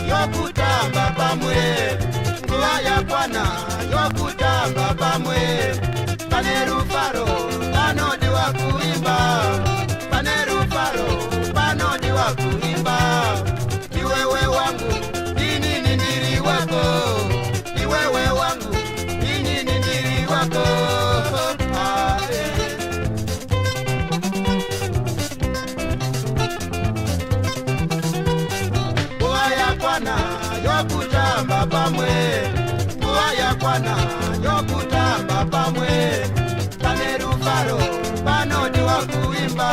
Yokutamba pamwe, nguva yakwana yokutamba pamwe. Pane rufaro panodiwa kuimba, pane rufaro panodiwa kuimba. Iwewe wangu inini ndiri wako, iwewe wangu inini ndiri wako. Yokutamba pamwe, nguva yakwana yokutamba pamwe. Pane rufaro panodiwa kuimba,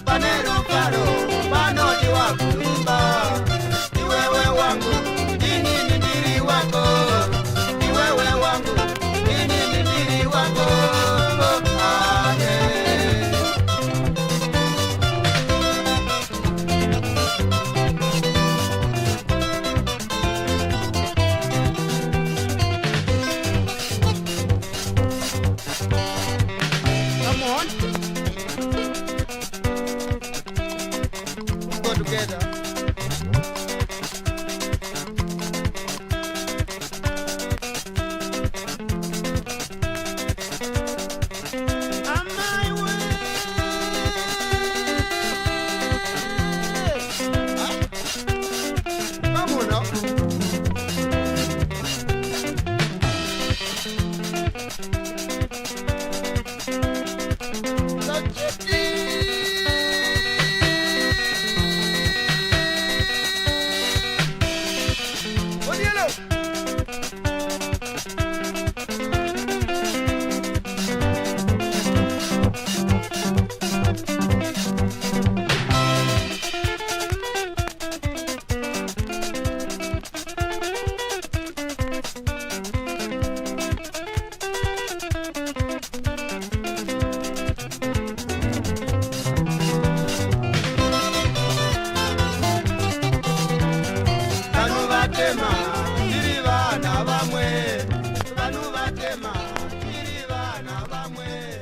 pane rufaro panodiwa kuimba. Iwewe wangu inini ndiri wako, iwewe wangu inini ndiri wako. Together. Iri vana vamwe, vanu vatema, iri vana vamwe.